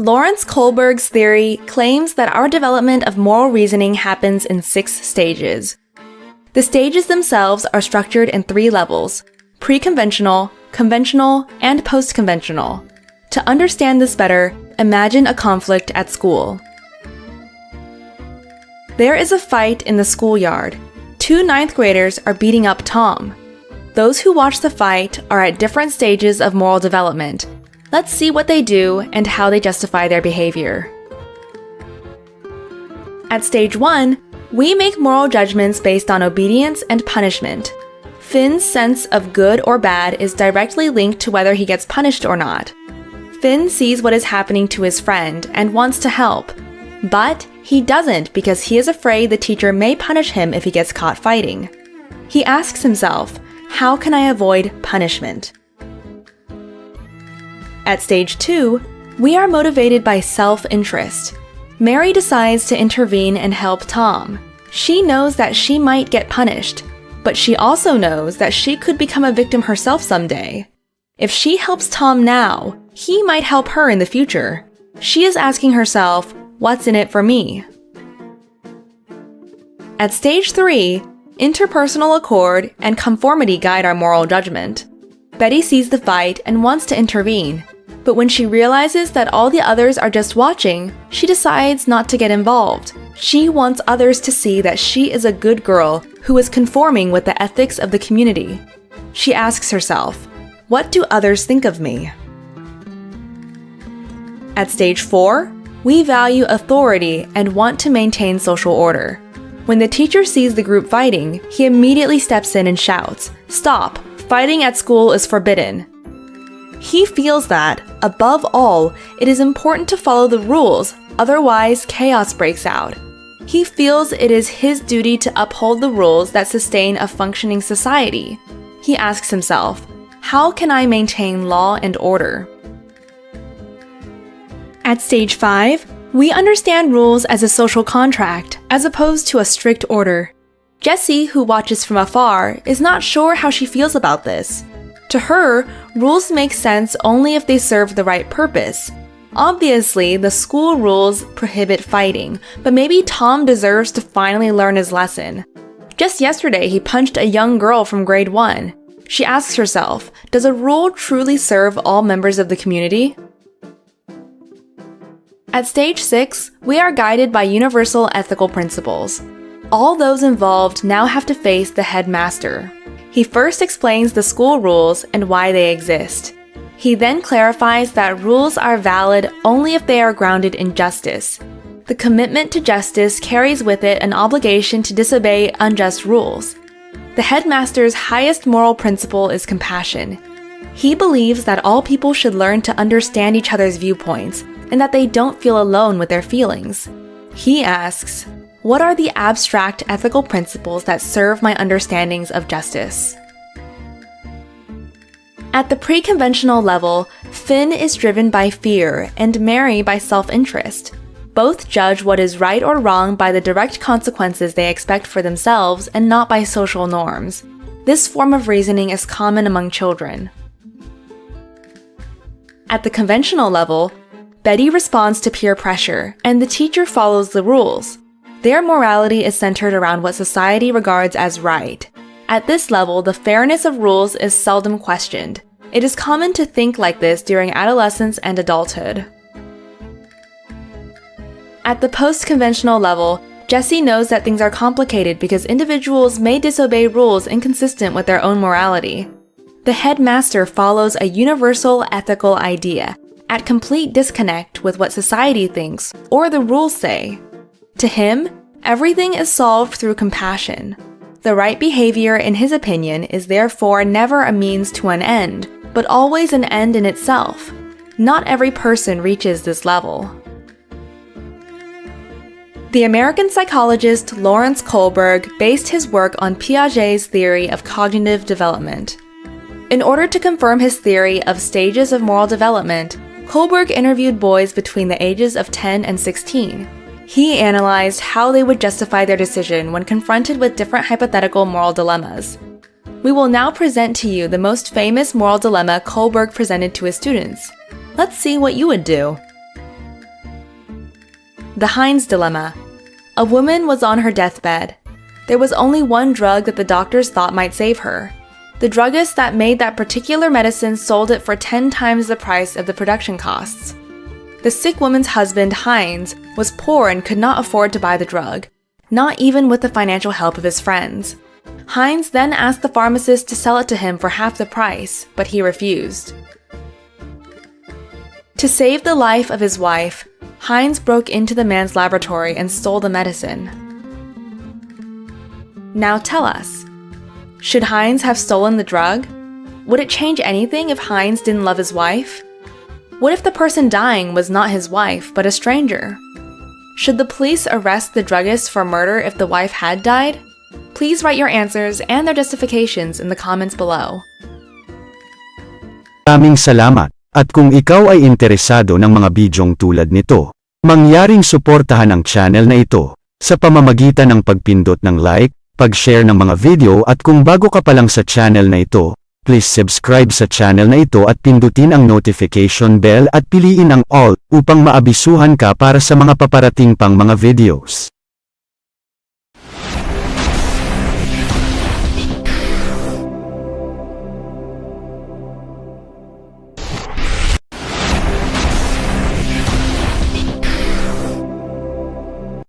Lawrence Kohlberg's theory claims that our development of moral reasoning happens in 6 stages. The stages themselves are structured in 3 levels: pre-conventional, conventional, and post-conventional. To understand this better, imagine a conflict at school. There is a fight in the schoolyard. 2 ninth graders are beating up Tom. Those who watch the fight are at different stages of moral development. Let's see what they do and how they justify their behavior. At stage 1, we make moral judgments based on obedience and punishment. Finn's sense of good or bad is directly linked to whether he gets punished or not. Finn sees what is happening to his friend and wants to help, but he doesn't because he is afraid the teacher may punish him if he gets caught fighting. He asks himself, how can I avoid punishment? At stage 2, we are motivated by self-interest. Mary decides to intervene and help Tom. She knows that she might get punished, but she also knows that she could become a victim herself someday. If she helps Tom now, he might help her in the future. She is asking herself, what's in it for me? At stage 3, interpersonal accord and conformity guide our moral judgment. Betty sees the fight and wants to intervene, but when she realizes that all the others are just watching, she decides not to get involved. She wants others to see that she is a good girl who is conforming with the ethics of the community. She asks herself, what do others think of me? At stage 4, we value authority and want to maintain social order. When the teacher sees the group fighting, he immediately steps in and shouts, "Stop! Fighting at school is forbidden." He feels that, above all, it is important to follow the rules, otherwise chaos breaks out. He feels it is his duty to uphold the rules that sustain a functioning society. He asks himself, how can I maintain law and order? At stage 5, we understand rules as a social contract, as opposed to a strict order. Jessie, who watches from afar, is not sure how she feels about this. To her, rules make sense only if they serve the right purpose. Obviously, the school rules prohibit fighting, but maybe Tom deserves to finally learn his lesson. Just yesterday, he punched a young girl from grade 1. She asks herself, does a rule truly serve all members of the community? At stage 6, we are guided by universal ethical principles. All those involved now have to face the headmaster. He first explains the school rules and why they exist. He then clarifies that rules are valid only if they are grounded in justice. The commitment to justice carries with it an obligation to disobey unjust rules. The headmaster's highest moral principle is compassion. He believes that all people should learn to understand each other's viewpoints and that they don't feel alone with their feelings. He asks, what are the abstract ethical principles that serve my understandings of justice? At the pre-conventional level, Finn is driven by fear and Mary by self-interest. Both judge what is right or wrong by the direct consequences they expect for themselves and not by social norms. This form of reasoning is common among children. At the conventional level, Betty responds to peer pressure, and the teacher follows the rules. Their morality is centered around what society regards as right. At this level, the fairness of rules is seldom questioned. It is common to think like this during adolescence and adulthood. At the post-conventional level, Jessie knows that things are complicated because individuals may disobey rules inconsistent with their own morality. The headmaster follows a universal ethical idea, at complete disconnect with what society thinks or the rules say. To him, everything is solved through compassion. The right behavior, in his opinion, is therefore never a means to an end, but always an end in itself. Not every person reaches this level. The American psychologist Lawrence Kohlberg based his work on Piaget's theory of cognitive development. In order to confirm his theory of stages of moral development, Kohlberg interviewed boys between the ages of 10 and 16. He analyzed how they would justify their decision when confronted with different hypothetical moral dilemmas. We will now present to you the most famous moral dilemma Kohlberg presented to his students. Let's see what you would do. The Heinz Dilemma. A woman was on her deathbed. There was only one drug that the doctors thought might save her. The druggist that made that particular medicine sold it for 10 times the price of the production costs. The sick woman's husband, Heinz, was poor and could not afford to buy the drug, not even with the financial help of his friends. Heinz then asked the pharmacist to sell it to him for half the price, but he refused. To save the life of his wife, Heinz broke into the man's laboratory and stole the medicine. Now tell us, should Heinz have stolen the drug? Would it change anything if Heinz didn't love his wife? What if the person dying was not his wife, but a stranger? Should the police arrest the druggist for murder if the wife had died? Please write your answers and their justifications in the comments below. Maraming salamat. At kung ikaw ay interesado ng mga bidyong tulad nito, mangyaring suportahan ang channel na ito sa pamamagitan ng pagpindot ng like, pag-share ng mga video at kung bago ka pa lang sa channel na ito, please subscribe sa channel na ito at pindutin ang notification bell at piliin ang all upang maabisuhan ka para sa mga paparating pang mga videos.